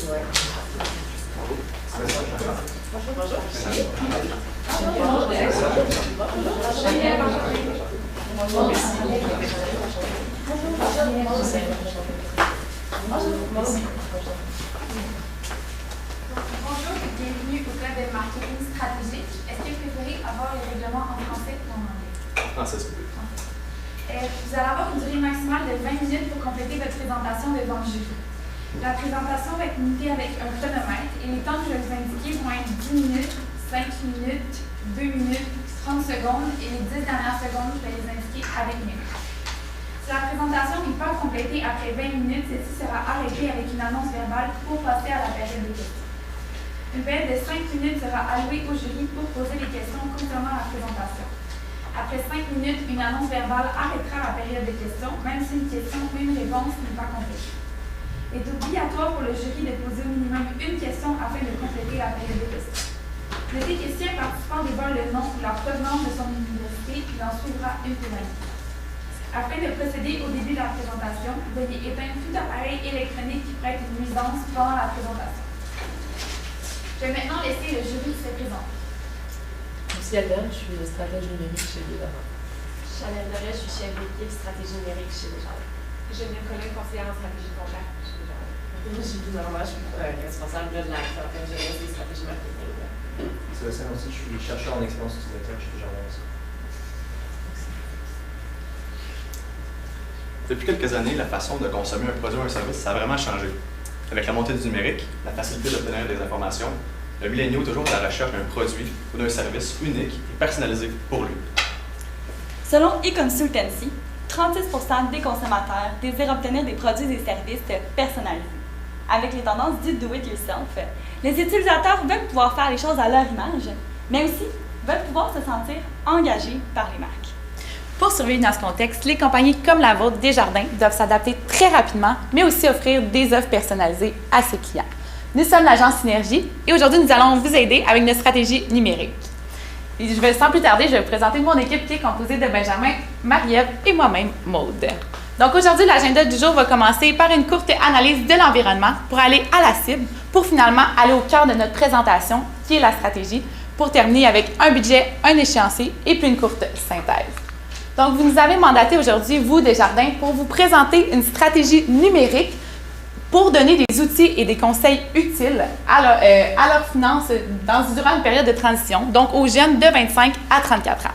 Bienvenue au club de marketing stratégique. Est-ce que vous préférez avoir les règlements en français ou en anglais? Français, s'il vous plaît. Vous allez avoir une durée maximale de 20 minutes pour compléter votre présentation devant le jury. La présentation va être limitée avec un chronomètre et les temps que je vais vous indiquer vont être 10 minutes, 5 minutes, 2 minutes, 30 secondes et les 10 dernières secondes, je vais les indiquer avec mes mains. Si la présentation n'est pas complétée après 20 minutes, celle-ci sera arrêtée avec une annonce verbale pour passer à la période de questions. Une période de 5 minutes sera allouée au jury pour poser les questions concernant la présentation. Après 5 minutes, une annonce verbale arrêtera la période de questions, même si une question ou une réponse n'est pas complétée. Il est obligatoire pour le jury de poser au minimum une question afin de compléter la période de questions. Le technicien participant dévoile le nom ou la provenance de son université, il en suivra une pénalité. Afin de procéder au début de la présentation, veuillez éteindre tout appareil électronique qui prête une nuisance pendant la présentation. Je vais maintenant laisser le jury se présenter. Lucie Albert, je suis stratège numérique chez Desjardins. Chanel Doré, je suis chef d'équipe stratégie numérique chez Desjardins. Geneviève Collin, conseillère en stratégie comptable chez Desjardins. Je suis Lisa Roy, je suis responsable de la clientèle jeunesse et stratégie marketing. Sébastien aussi, je suis chercheur en expérience utilisateur chez Desjardins aussi. Depuis quelques années, la façon de consommer un produit ou un service, ça a vraiment changé. Avec la montée du numérique, la facilité d'obtenir des informations, le milléniaux est toujours à la recherche d'un produit ou d'un service unique et personnalisé pour lui. Selon eConsultancy, 36% des consommateurs désirent obtenir des produits et services personnalisés. Avec les tendances dites do it yourself, les utilisateurs veulent pouvoir faire les choses à leur image, mais aussi veulent pouvoir se sentir engagés par les marques. Pour survivre dans ce contexte, les compagnies comme la vôtre, Desjardins, doivent s'adapter très rapidement, mais aussi offrir des offres personnalisées à ses clients. Nous sommes l'agence Synergie et aujourd'hui, nous allons vous aider avec notre stratégie numérique. Et sans plus tarder, je vais vous présenter mon équipe qui est composée de Benjamin, Marie-Ève et moi-même, Maude. Donc aujourd'hui, l'agenda du jour va commencer par une courte analyse de l'environnement pour aller à la cible, pour finalement aller au cœur de notre présentation, qui est la stratégie, pour terminer avec un budget, un échéancier et puis une courte synthèse. Donc, vous nous avez mandaté aujourd'hui, vous, Desjardins, pour vous présenter une stratégie numérique pour donner des outils et des conseils utiles à leurs finances durant une période de transition, donc aux jeunes de 25 à 34 ans.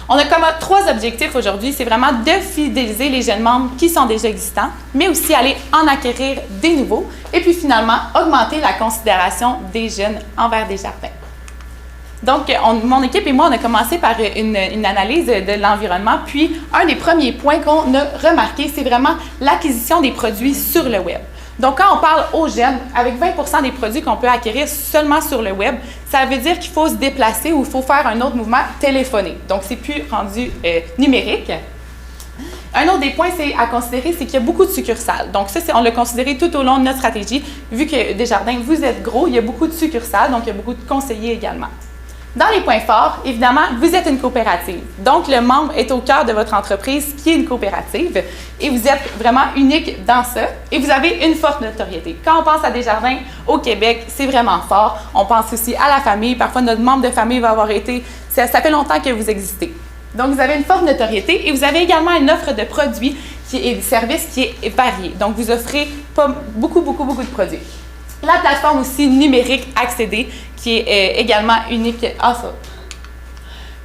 On a comme 3 objectifs aujourd'hui, c'est vraiment de fidéliser les jeunes membres qui sont déjà existants, mais aussi aller en acquérir des nouveaux et puis finalement augmenter la considération des jeunes envers Desjardins. Donc, mon équipe et moi, on a commencé par une analyse de l'environnement, puis un des premiers points qu'on a remarqué, c'est vraiment l'acquisition des produits sur le web. Donc, quand on parle aux jeunes, avec 20% des produits qu'on peut acquérir seulement sur le web, ça veut dire qu'il faut se déplacer ou il faut faire un autre mouvement téléphoné. Donc, c'est plus rendu numérique. Un autre des points à considérer, c'est qu'il y a beaucoup de succursales. Donc, ça, on l'a considéré tout au long de notre stratégie. Vu que Desjardins, vous êtes gros, il y a beaucoup de succursales, donc il y a beaucoup de conseillers également. Dans les points forts, évidemment, vous êtes une coopérative. Donc, le membre est au cœur de votre entreprise qui est une coopérative et vous êtes vraiment unique dans ça et vous avez une forte notoriété. Quand on pense à Desjardins au Québec, c'est vraiment fort. On pense aussi à la famille. Parfois, notre membre de famille va avoir été... Ça fait longtemps que vous existez. Donc, vous avez une forte notoriété et vous avez également une offre de produits et de services qui est variée. Donc, vous offrez beaucoup de produits. La plateforme aussi numérique accédée qui est également unique à ça.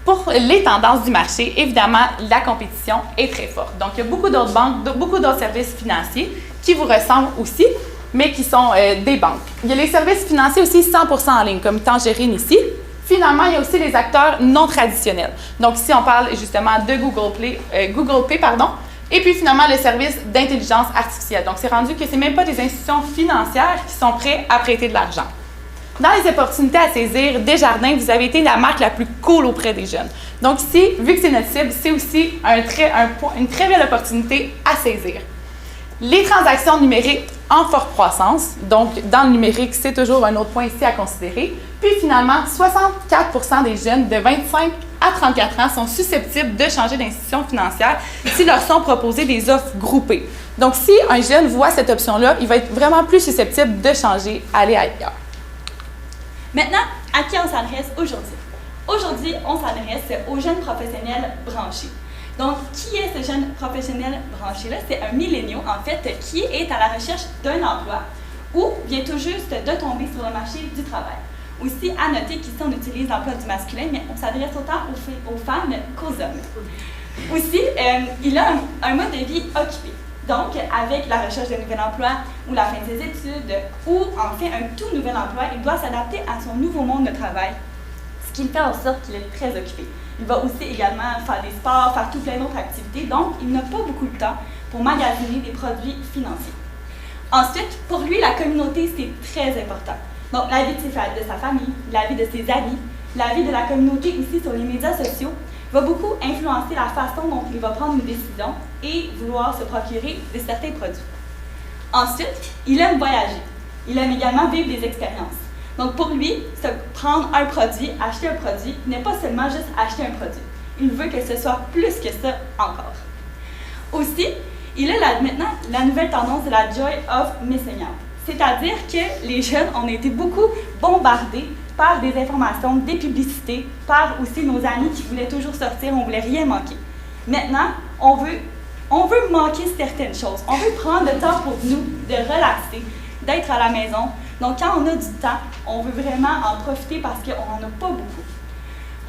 Pour les tendances du marché, évidemment, la compétition est très forte. Donc, il y a beaucoup d'autres banques, beaucoup d'autres services financiers qui vous ressemblent aussi, mais qui sont des banques. Il y a les services financiers aussi 100% en ligne, comme Tangerine ici. Finalement, il y a aussi les acteurs non traditionnels. Donc, ici, on parle justement de Google Pay, et puis finalement, le service d'intelligence artificielle. Donc, c'est rendu que ce n'est même pas des institutions financières qui sont prêtes à prêter de l'argent. Dans les opportunités à saisir, Desjardins, vous avez été la marque la plus cool auprès des jeunes. Donc ici, vu que c'est notre cible, c'est aussi une très belle opportunité à saisir. Les transactions numériques en forte croissance, donc dans le numérique, c'est toujours un autre point ici à considérer. Puis finalement, 64% des jeunes de 25 à 34 ans sont susceptibles de changer d'institution financière s'ils leur sont proposés des offres groupées. Donc, si un jeune voit cette option-là, il va être vraiment plus susceptible de changer, aller ailleurs. Maintenant, à qui on s'adresse aujourd'hui? Aujourd'hui, on s'adresse aux jeunes professionnels branchés. Donc, qui est ce jeune professionnel branché-là? C'est un millénial, en fait, qui est à la recherche d'un emploi ou vient tout juste de tomber sur le marché du travail. Aussi, à noter qu'ici, on utilise l'emploi du masculin, mais on s'adresse autant aux femmes qu'aux hommes. Aussi, il a un mode de vie occupé. Donc, avec la recherche d'un nouvel emploi ou la fin de ses études ou, en fait, un tout nouvel emploi, il doit s'adapter à son nouveau monde de travail, ce qui fait en sorte qu'il est très occupé. Il va aussi également faire des sports, faire tout plein d'autres activités, donc il n'a pas beaucoup de temps pour magasiner des produits financiers. Ensuite, pour lui, la communauté, c'est très important. Donc, la vie de sa famille, la vie de ses amis, la vie de la communauté aussi sur les médias sociaux va beaucoup influencer la façon dont il va prendre une décision et vouloir se procurer de certains produits. Ensuite, il aime voyager. Il aime également vivre des expériences. Donc, pour lui, prendre un produit, acheter un produit, n'est pas seulement juste acheter un produit. Il veut que ce soit plus que ça encore. Aussi, il a maintenant la nouvelle tendance de la Joy of Missing Out. C'est-à-dire que les jeunes ont été beaucoup bombardés par des informations, des publicités, par aussi nos amis qui voulaient toujours sortir, on ne voulait rien manquer. Maintenant, on veut manquer certaines choses. On veut prendre le temps pour nous de relaxer, d'être à la maison. Donc, quand on a du temps, on veut vraiment en profiter parce qu'on n'en a pas beaucoup.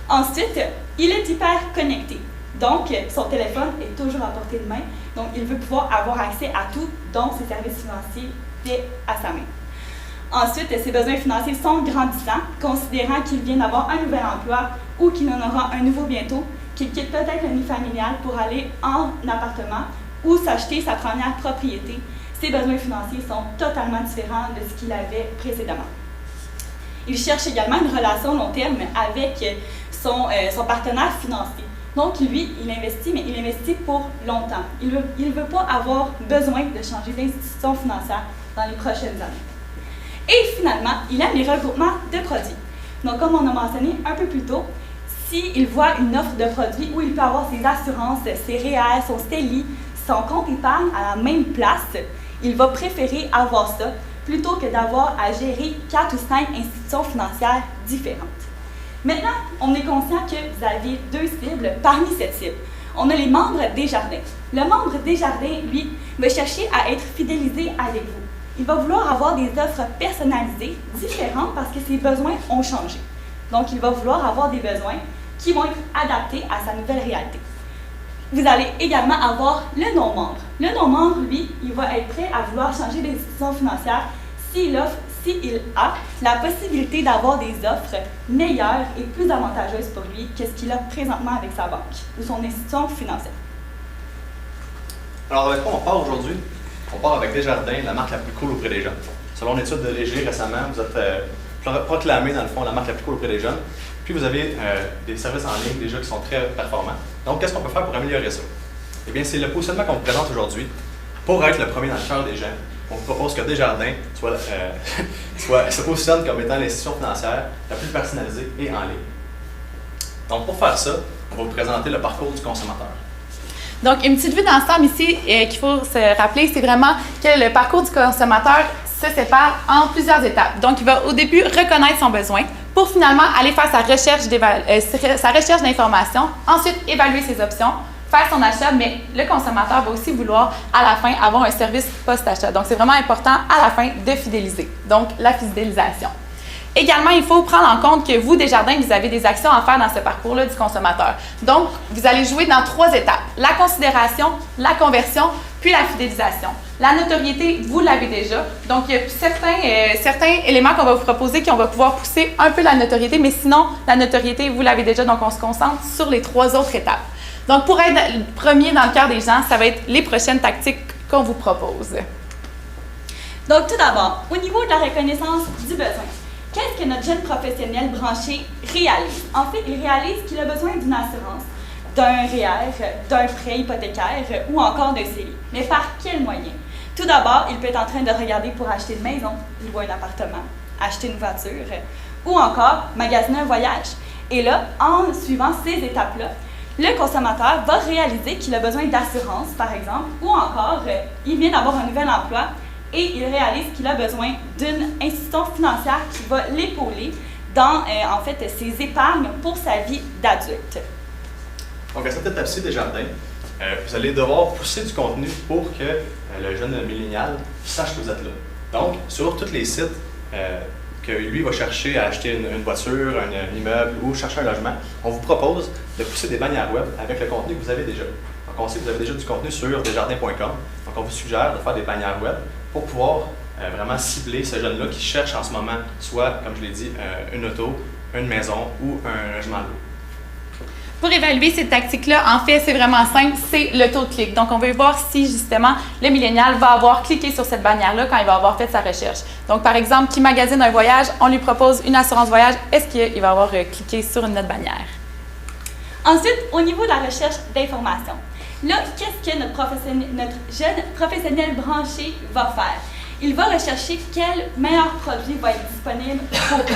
Ensuite, il est hyper connecté. Donc, son téléphone est toujours à portée de main. Donc, il veut pouvoir avoir accès à tout, dont ses services financiers à sa main. Ensuite, ses besoins financiers sont grandissants, considérant qu'il vient d'avoir un nouvel emploi ou qu'il en aura un nouveau bientôt, qu'il quitte peut-être le nid familial pour aller en appartement ou s'acheter sa première propriété. Ses besoins financiers sont totalement différents de ce qu'il avait précédemment. Il cherche également une relation long terme avec son partenaire financier. Donc, lui, il investit, mais il investit pour longtemps. Il ne veut pas avoir besoin de changer d'institution financière dans les prochaines années. Et finalement, il aime les regroupements de produits. Donc, comme on a mentionné un peu plus tôt, s'il voit une offre de produits où il peut avoir ses assurances, ses REER, son CELI, son compte épargne à la même place, il va préférer avoir ça plutôt que d'avoir à gérer 4 ou 5 institutions financières différentes. Maintenant, on est conscient que vous avez 2 cibles parmi cette cible. On a les membres Desjardins. Le membre Desjardins, lui, va chercher à être fidélisé avec vous. Il va vouloir avoir des offres personnalisées, différentes parce que ses besoins ont changé. Donc, il va vouloir avoir des besoins qui vont être adaptés à sa nouvelle réalité. Vous allez également avoir le non-membre. Le non-membre, lui, il va être prêt à vouloir changer d'institution financière s'il a la possibilité d'avoir des offres meilleures et plus avantageuses pour lui que ce qu'il a présentement avec sa banque ou son institution financière. Alors, avec quoi on part aujourd'hui? On part avec Desjardins, la marque la plus cool auprès des jeunes. Selon une étude de Léger récemment, vous êtes proclamé, dans le fond, la marque la plus cool auprès des jeunes. Puis vous avez des services en ligne déjà qui sont très performants. Donc, qu'est-ce qu'on peut faire pour améliorer ça? Eh bien, c'est le positionnement qu'on vous présente aujourd'hui. Pour être le premier dans le cœur des gens, on vous propose que Desjardins se positionne comme étant l'institution financière la plus personnalisée et en ligne. Donc, pour faire ça, on va vous présenter le parcours du consommateur. Donc, une petite vue d'ensemble ici qu'il faut se rappeler, c'est vraiment que le parcours du consommateur se sépare en plusieurs étapes. Donc, il va au début reconnaître son besoin pour finalement aller faire sa recherche d'informations, ensuite évaluer ses options, faire son achat, mais le consommateur va aussi vouloir à la fin avoir un service post-achat. Donc, c'est vraiment important à la fin de fidéliser. Donc, la fidélisation. Également, il faut prendre en compte que vous, Desjardins, vous avez des actions à faire dans ce parcours-là du consommateur. Donc, vous allez jouer dans 3 étapes. La considération, la conversion, puis la fidélisation. La notoriété, vous l'avez déjà. Donc, il y a certains éléments qu'on va vous proposer qu'on va pouvoir pousser un peu la notoriété, mais sinon, la notoriété, vous l'avez déjà. Donc, on se concentre sur les 3 autres étapes. Donc, pour être le premier dans le cœur des gens, ça va être les prochaines tactiques qu'on vous propose. Donc, tout d'abord, au niveau de la reconnaissance du besoin, qu'est-ce que notre jeune professionnel branché réalise? En fait, il réalise qu'il a besoin d'une assurance, d'un REER, d'un prêt hypothécaire ou encore d'un CELI. Mais par quel moyen? Tout d'abord, il peut être en train de regarder pour acheter une maison, louer un appartement, acheter une voiture ou encore magasiner un voyage. Et là, en suivant ces étapes-là, le consommateur va réaliser qu'il a besoin d'assurance, par exemple, ou encore, il vient d'avoir un nouvel emploi et il réalise qu'il a besoin d'une institution financière qui va l'épauler dans, en fait, ses épargnes pour sa vie d'adulte. Donc, à cette étape-ci des jardins, vous allez devoir pousser du contenu pour que le jeune millénial sache que vous êtes là. Donc, sur tous les sites que lui va chercher à acheter une voiture, un immeuble ou chercher un logement, on vous propose de pousser des bannières web avec le contenu que vous avez déjà. Donc, on sait que vous avez déjà du contenu sur desjardins.com. Donc, on vous suggère de faire des bannières web pour pouvoir vraiment cibler ce jeune-là qui cherche en ce moment, soit, comme je l'ai dit, une auto, une maison ou un logement loué. Pour évaluer cette tactique-là, en fait, c'est vraiment simple, c'est le taux de clic. Donc, on veut voir si, justement, le millénial va avoir cliqué sur cette bannière-là quand il va avoir fait sa recherche. Donc, par exemple, qui magasine un voyage, on lui propose une assurance voyage, est-ce qu'il va avoir cliqué sur une autre bannière? Ensuite, au niveau de la recherche d'informations, là, qu'est-ce que notre jeune professionnel branché va faire? Il va rechercher quel meilleur produit va être disponible pour lui.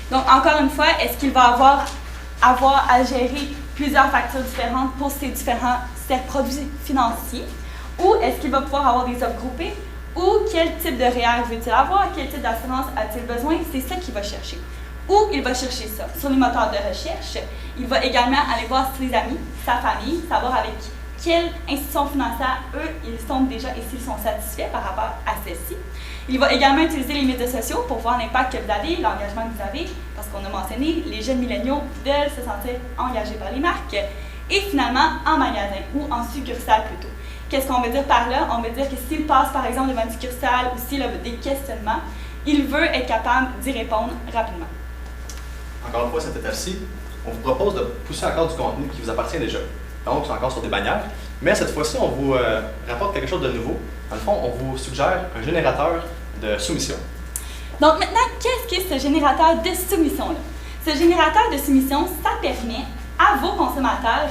Donc, encore une fois, est-ce qu'il va avoir à gérer plusieurs factures différentes pour ses produits financiers, ou est-ce qu'il va pouvoir avoir des offres groupées, ou quel type de REER veut-il avoir, quel type d'assurance a-t-il besoin, c'est ça qu'il va chercher. Où il va chercher ça? Sur les moteurs de recherche. Il va également aller voir ses amis, sa famille, savoir avec quelle institution financière, eux, ils sont déjà et s'ils sont satisfaits par rapport à celle-ci. Il va également utiliser les médias sociaux pour voir l'impact que vous avez, l'engagement que vous avez, parce qu'on a mentionné, les jeunes milléniaux veulent se sentir engagés par les marques. Et finalement, en magasin ou en succursale plutôt. Qu'est-ce qu'on veut dire par là? On veut dire que s'il passe par exemple devant une succursale ou s'il a des questionnements, il veut être capable d'y répondre rapidement. Encore une fois, cette étape-ci, on vous propose de pousser encore du contenu qui vous appartient déjà. Donc, c'est encore sur des bannières. Mais cette fois-ci, on vous rapporte quelque chose de nouveau. Dans le fond, on vous suggère un générateur de soumission. Donc maintenant, qu'est-ce que ce générateur de soumission-là? Ce générateur de soumission, ça permet à vos consommateurs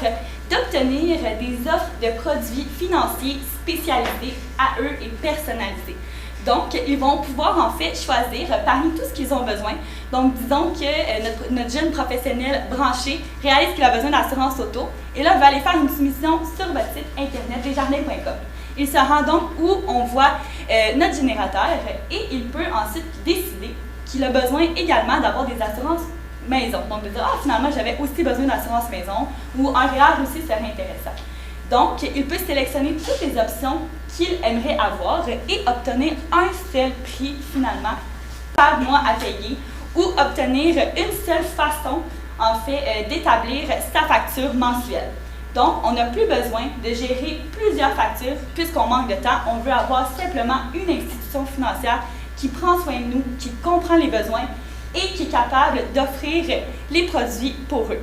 d'obtenir des offres de produits financiers spécialisés à eux et personnalisés. Donc, ils vont pouvoir en fait choisir parmi tout ce qu'ils ont besoin. Donc, disons que notre jeune professionnel branché réalise qu'il a besoin d'assurance auto et là, va aller faire une soumission sur votre site internet desjardins.com. Il se rend donc où on voit notre générateur et il peut ensuite décider qu'il a besoin également d'avoir des assurances maison. Donc, de dire, finalement, j'avais aussi besoin d'assurance maison ou un REER aussi serait intéressant. Donc, il peut sélectionner toutes les options qu'il aimerait avoir et obtenir un seul prix finalement par mois à payer ou obtenir une seule façon en fait d'établir sa facture mensuelle. Donc, on n'a plus besoin de gérer plusieurs factures puisqu'on manque de temps. On veut avoir simplement une institution financière qui prend soin de nous, qui comprend les besoins et qui est capable d'offrir les produits pour eux.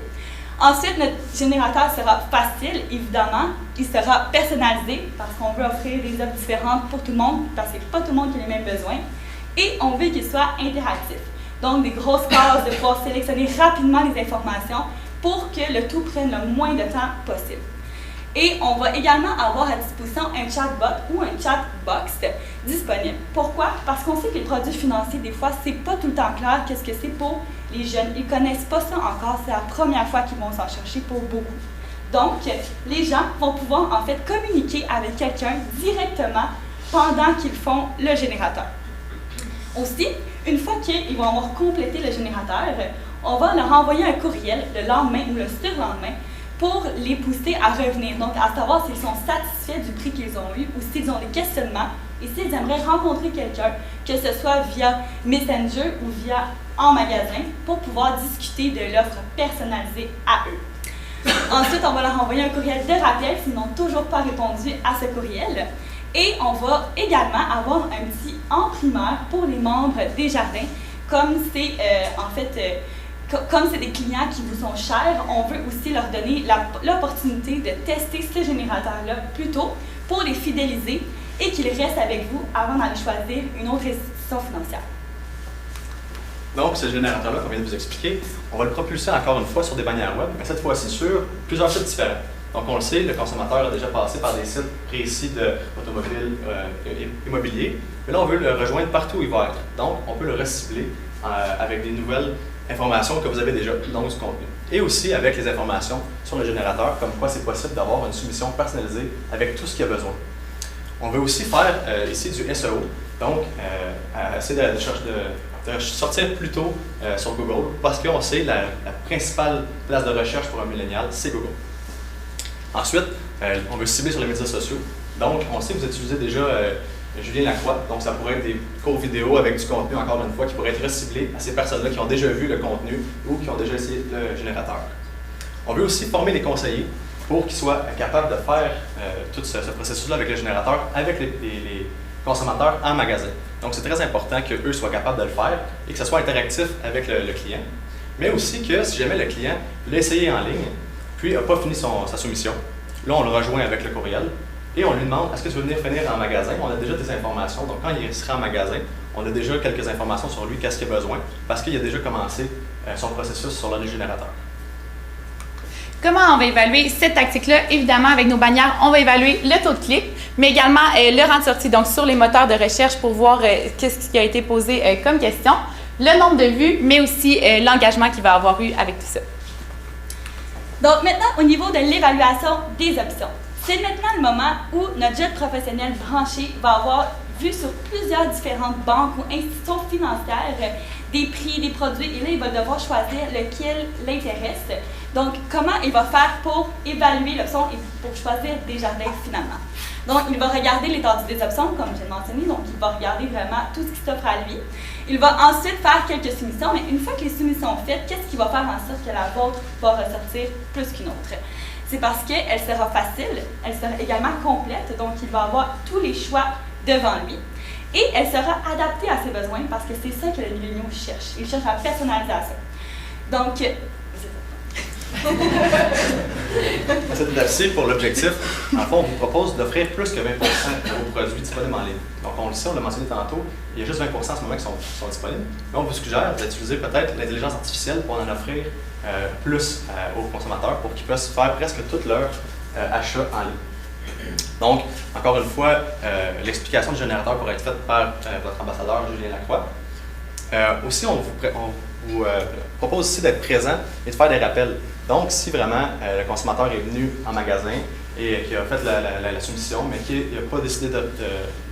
Ensuite, notre générateur sera facile, évidemment. Il sera personnalisé parce qu'on veut offrir des offres différentes pour tout le monde, parce que c'est pas tout le monde qui a les mêmes besoins. Et on veut qu'il soit interactif. Donc, des grosses cases de pouvoir sélectionner rapidement les informations pour que le tout prenne le moins de temps possible. Et on va également avoir à disposition un chatbot ou un chatbox disponible. Pourquoi? Parce qu'on sait que les produits financiers, des fois, c'est pas tout le temps clair qu'est-ce que c'est pour les jeunes. Ils connaissent pas ça encore, c'est la première fois qu'ils vont s'en chercher pour beaucoup. Donc, les gens vont pouvoir en fait communiquer avec quelqu'un directement pendant qu'ils font le générateur. Aussi, une fois qu'ils vont avoir complété le générateur, on va leur envoyer un courriel le lendemain ou le surlendemain pour les pousser à revenir, donc à savoir s'ils sont satisfaits du prix qu'ils ont eu ou s'ils ont des questionnements et s'ils aimeraient rencontrer quelqu'un, que ce soit via Messenger ou via en magasin, pour pouvoir discuter de l'offre personnalisée à eux. Ensuite, on va leur envoyer un courriel de rappel s'ils n'ont toujours pas répondu à ce courriel. Et on va également avoir un petit en primeur pour les membres des jardins, comme c'est comme c'est des clients qui vous sont chers, on veut aussi leur donner l'opportunité de tester ce générateur-là plus tôt pour les fidéliser et qu'ils restent avec vous avant d'aller choisir une autre institution financière. Donc, ce générateur-là qu'on vient de vous expliquer, on va le propulser encore une fois sur des bannières web, mais cette fois-ci sur plusieurs sites différents. Donc, on le sait, le consommateur a déjà passé par des sites précis d'automobile immobilier, mais là, on veut le rejoindre partout où il va être. Donc, on peut le recibler avec des nouvelles informations que vous avez déjà dans ce contenu. Et aussi avec les informations sur le générateur, comme quoi c'est possible d'avoir une soumission personnalisée avec tout ce qu'il y a besoin. On veut aussi faire ici du SEO, donc essayer de sortir plus tôt sur Google, parce qu'on sait la principale place de recherche pour un millénial, c'est Google. Ensuite, on veut cibler sur les médias sociaux. Donc, on sait que vous utilisez déjà Julien Lacroix, donc ça pourrait être des cours vidéo avec du contenu, encore une fois, qui pourrait être ciblé à ces personnes-là qui ont déjà vu le contenu ou qui ont déjà essayé le générateur. On veut aussi former les conseillers pour qu'ils soient capables de faire tout ce processus-là avec le générateur, avec les consommateurs en magasin. Donc, c'est très important qu'eux soient capables de le faire et que ce soit interactif avec le client. Mais aussi que si jamais le client l'a essayé en ligne, puis n'a pas fini sa soumission, là, on le rejoint avec le courriel et on lui demande « Est-ce que tu veux venir finir en magasin? » On a déjà des informations. Donc, quand il sera en magasin, on a déjà quelques informations sur lui, qu'est-ce qu'il a besoin, parce qu'il a déjà commencé son processus sur le générateur. Comment on va évaluer cette tactique-là? Évidemment, avec nos bannières, on va évaluer le taux de clic, mais également le rang de sortie, donc sur les moteurs de recherche pour voir qu'est-ce qui a été posé comme question, le nombre de vues, mais aussi l'engagement qu'il va avoir eu avec tout ça. Donc maintenant, au niveau de l'évaluation des options. C'est maintenant le moment où notre jeune professionnel branché va avoir vu sur plusieurs différentes banques ou institutions financières des prix, des produits, et là, il va devoir choisir lequel l'intéresse. Donc, comment il va faire pour évaluer l'option et pour choisir Desjardins finalement. Donc, il va regarder l'étendue des options, comme j'ai mentionné, donc il va regarder vraiment tout ce qui s'offre à lui. Il va ensuite faire quelques soumissions, mais une fois que les soumissions sont faites, qu'est-ce qui va faire en sorte que la vôtre va ressortir plus qu'une autre? C'est parce qu'elle sera facile, elle sera également complète, donc il va avoir tous les choix devant lui. Et elle sera adaptée à ses besoins parce que c'est ça que le Millennium cherche. Il cherche la personnalisation. Donc, Cette étape-ci, pour l'objectif, en fond, on vous propose d'offrir plus que 20% de vos produits disponibles en ligne. Donc, on le sait, on l'a mentionné tantôt, il y a juste 20% en ce moment qui sont disponibles. Mais on vous suggère d'utiliser peut-être l'intelligence artificielle pour en offrir plus aux consommateurs pour qu'ils puissent faire presque tout leur achat en ligne. Donc, encore une fois, l'explication du générateur pourrait être faite par votre ambassadeur Julien Lacroix. Aussi, on vous propose aussi d'être présent et de faire des rappels. Donc, si vraiment le consommateur est venu en magasin et qui a fait la soumission, mais qui n'a pas décidé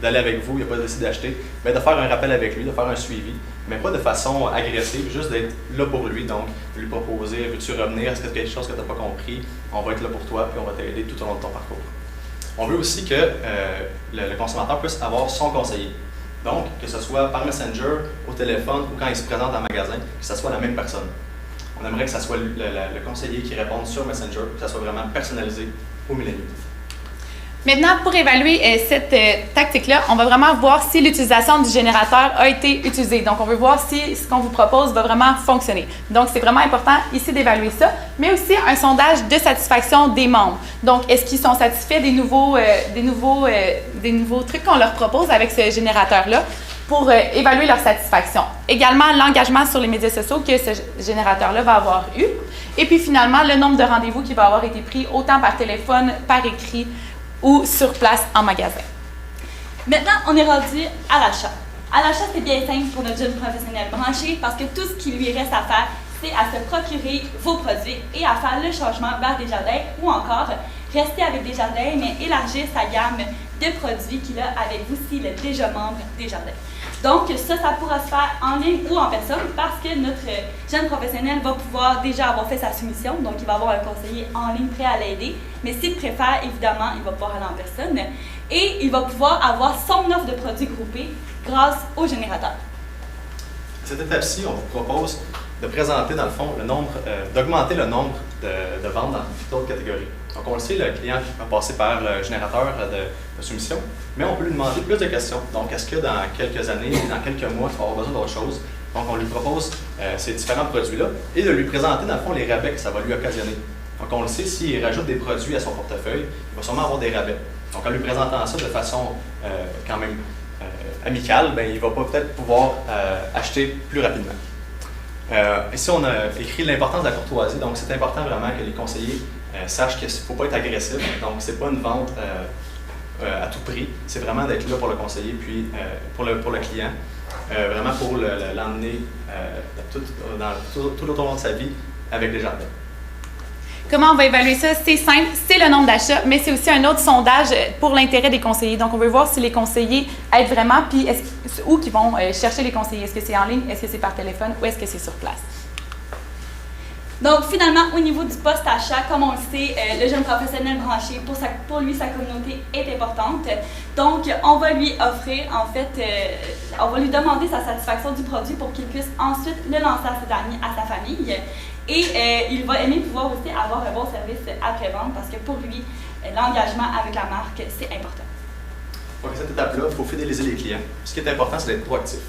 d'aller avec vous, il n'a pas décidé d'acheter, bien de faire un rappel avec lui, de faire un suivi, mais pas de façon agressive, juste d'être là pour lui, donc de lui proposer « Veux-tu revenir? Est-ce qu'il y a quelque chose que tu n'as pas compris? On va être là pour toi, puis on va t'aider tout au long de ton parcours. » On veut aussi que le consommateur puisse avoir son conseiller. Donc, que ce soit par Messenger, au téléphone ou quand il se présente en magasin, que ce soit la même personne. On aimerait que ce soit le conseiller qui réponde sur Messenger, que ce soit vraiment personnalisé au millénium. Maintenant, pour évaluer cette tactique-là, on va vraiment voir si l'utilisation du générateur a été utilisée. Donc, on veut voir si ce qu'on vous propose va vraiment fonctionner. Donc, c'est vraiment important ici d'évaluer ça, mais aussi un sondage de satisfaction des membres. Donc, est-ce qu'ils sont satisfaits des nouveaux trucs qu'on leur propose avec ce générateur-là pour évaluer leur satisfaction. Également, l'engagement sur les médias sociaux que ce générateur-là va avoir eu. Et puis, finalement, le nombre de rendez-vous qui va avoir été pris autant par téléphone, par écrit, ou sur place en magasin. Maintenant, on est rendu à l'achat. À l'achat, c'est bien simple pour notre jeune professionnel branché parce que tout ce qui lui reste à faire, c'est à se procurer vos produits et à faire le changement vers Desjardins ou encore rester avec Desjardins, mais élargir sa gamme de produits qu'il a avec vous s'il est déjà membre Desjardins. Donc, ça pourra se faire en ligne ou en personne parce que notre jeune professionnel va pouvoir déjà avoir fait sa soumission, donc il va avoir un conseiller en ligne prêt à l'aider. Mais s'il préfère, évidemment, il va pouvoir aller en personne et il va pouvoir avoir son offre de produits groupés grâce au générateur. À cette étape-ci, on vous propose de présenter, dans le fond, d'augmenter le nombre de ventes dans d'autres catégories. Donc, on le sait, le client va passer par le générateur de soumission, mais on peut lui demander plus de questions. Donc, est-ce que dans quelques années, dans quelques mois, tu vas avoir besoin d'autre chose? Donc, on lui propose ces différents produits-là et de lui présenter, dans le fond, les rabais que ça va lui occasionner. Donc, on le sait, s'il rajoute des produits à son portefeuille, il va sûrement avoir des rabais. Donc, en lui présentant ça de façon quand même amicale, bien, il va peut-être pouvoir acheter plus rapidement. Ici, on a écrit l'importance de la courtoisie. Donc, c'est important vraiment que les conseillers sachent qu'il ne faut pas être agressif. Donc, ce n'est pas une vente à tout prix. C'est vraiment d'être là pour le conseiller puis pour le client. vraiment pour l'emmener tout au long de sa vie avec Desjardins. Comment on va évaluer ça? C'est simple, c'est le nombre d'achats, mais c'est aussi un autre sondage pour l'intérêt des conseillers. Donc, on veut voir si les conseillers aident vraiment, puis où qu'ils vont chercher les conseillers. Est-ce que c'est en ligne, est-ce que c'est par téléphone ou est-ce que c'est sur place? Donc, finalement, au niveau du poste achat, comme on le sait, le jeune professionnel branché, pour lui, sa communauté est importante. Donc, on va lui offrir, en fait, on va lui demander sa satisfaction du produit pour qu'il puisse ensuite le lancer à ses amis, à sa famille. Et il va aimer pouvoir aussi avoir un bon service après-vente parce que pour lui, l'engagement avec la marque, c'est important. Donc, à cette étape-là, il faut fidéliser les clients. Ce qui est important, c'est d'être proactif.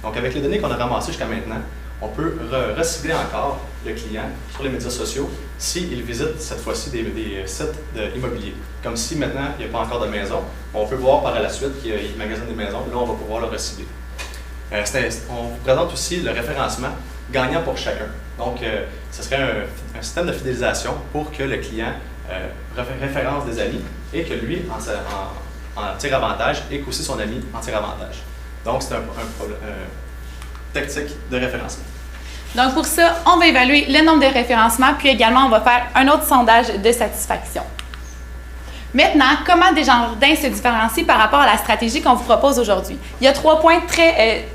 Donc, avec les données qu'on a ramassées jusqu'à maintenant, on peut recibler encore le client sur les médias sociaux s'il visite cette fois-ci des sites immobiliers. Comme si maintenant, il n'y a pas encore de maison, on peut voir par la suite qu'il magasine des maisons, là, on va pouvoir le recibler. On vous présente aussi le référencement gagnant pour chacun. Donc, ce serait un système de fidélisation pour que le client référence des amis et que lui en tire avantage et qu'aussi son ami en tire avantage. Donc, c'est un tactique de référencement. Donc, pour ça, on va évaluer le nombre de référencements, puis également, on va faire un autre sondage de satisfaction. Maintenant, comment Desjardins se différencie par rapport à la stratégie qu'on vous propose aujourd'hui? Il y a 3 points très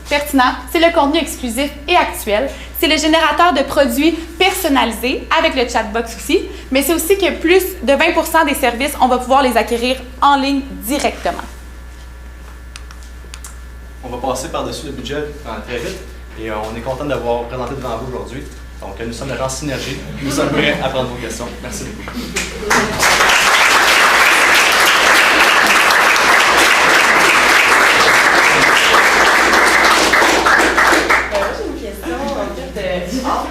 pertinents. C'est le contenu exclusif et actuel. C'est le générateur de produits personnalisés avec le chatbox aussi. Mais c'est aussi que plus de 20% des services, on va pouvoir les acquérir en ligne directement. On va passer par-dessus le budget très vite et on est content d'avoir présenté devant vous aujourd'hui. Donc, nous sommes l'agence Synergie. Nous sommes prêts à prendre vos questions. Merci beaucoup.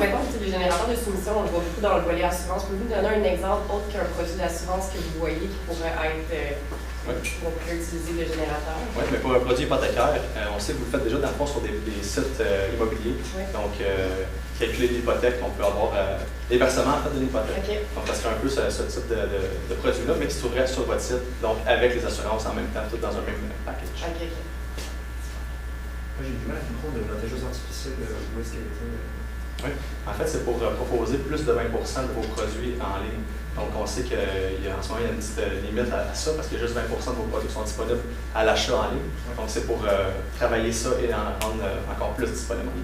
Maintenant, c'est les générateurs de soumission, on le voit beaucoup dans le volet assurance. Pouvez-vous nous donner un exemple autre qu'un produit d'assurance que vous voyez qui pourrait être pour utiliser le générateur? Oui, mais pour un produit hypothécaire, on sait que vous le faites déjà dans le fond sur des sites immobiliers. Oui. Donc, calculer l'hypothèque, on peut avoir les versements en fait de l'hypothèque. Okay. Donc, ça serait un peu ce type de produit-là, mais qui se trouverait sur votre site, donc avec les assurances en même temps, tout dans un même package. Okay. Moi, j'ai du mal à comprendre de l'intelligence artificielle, où est-ce qu'elle était. Oui, en fait, c'est pour proposer plus de 20% de vos produits en ligne. Donc, on sait qu'en ce moment, il y a une petite limite à ça parce que juste 20% de vos produits sont disponibles à l'achat en ligne. Donc, c'est pour travailler ça et en rendre encore plus disponible en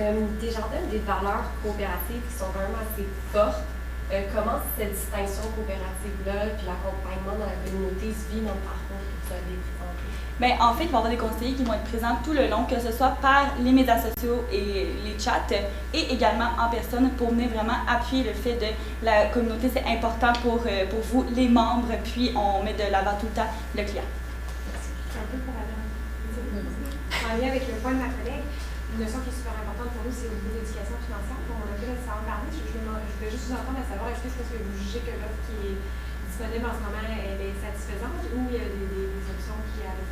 ligne. Desjardins a des valeurs coopératives qui sont vraiment assez fortes. Comment cette distinction coopérative-là puis l'accompagnement dans la communauté se vit dans le parcours que vous avez présenté? Bien, en fait, il va y avoir des conseillers qui vont être présents tout le long, que ce soit par les médias sociaux et les chats, et également en personne pour venir vraiment appuyer le fait de la communauté. C'est important pour vous, les membres, puis on met de l'avant tout le temps le client. Un peu pour aller en lien avec le point de ma collègue, une notion qui est super importante pour nous, c'est au niveau de l'éducation financière. On a pu nécessairement parler. Je voulais juste vous entendre à savoir, est-ce que c'est parce que vous jugez que l'offre qui est disponible en ce moment, elle est satisfaisante ou il y a des options qui avaient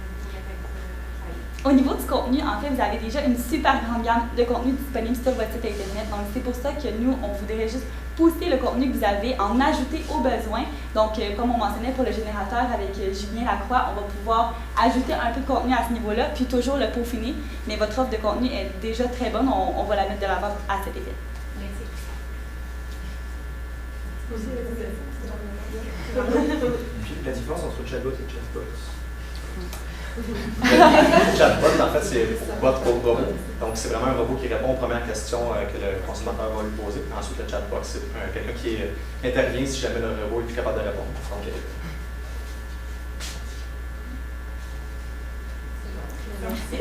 Au niveau du contenu, en fait, vous avez déjà une super grande gamme de contenu disponible sur votre site Internet. Donc, c'est pour ça que nous, on voudrait juste pousser le contenu que vous avez, en ajouter aux besoins. Donc, comme on mentionnait pour le générateur avec Julien Lacroix, on va pouvoir ajouter un peu de contenu à ce niveau-là, puis toujours le peaufiner. Mais votre offre de contenu est déjà très bonne. On va la mettre de l'avant à cet effet. Merci. La différence entre chatbot et chatbox? Le chatbot, en fait, c'est bot pour robot. Donc, c'est vraiment un robot qui répond aux premières questions que le consommateur va lui poser. Ensuite, le chatbot, c'est quelqu'un qui intervient si jamais le robot est plus capable de répondre. Donc, Merci.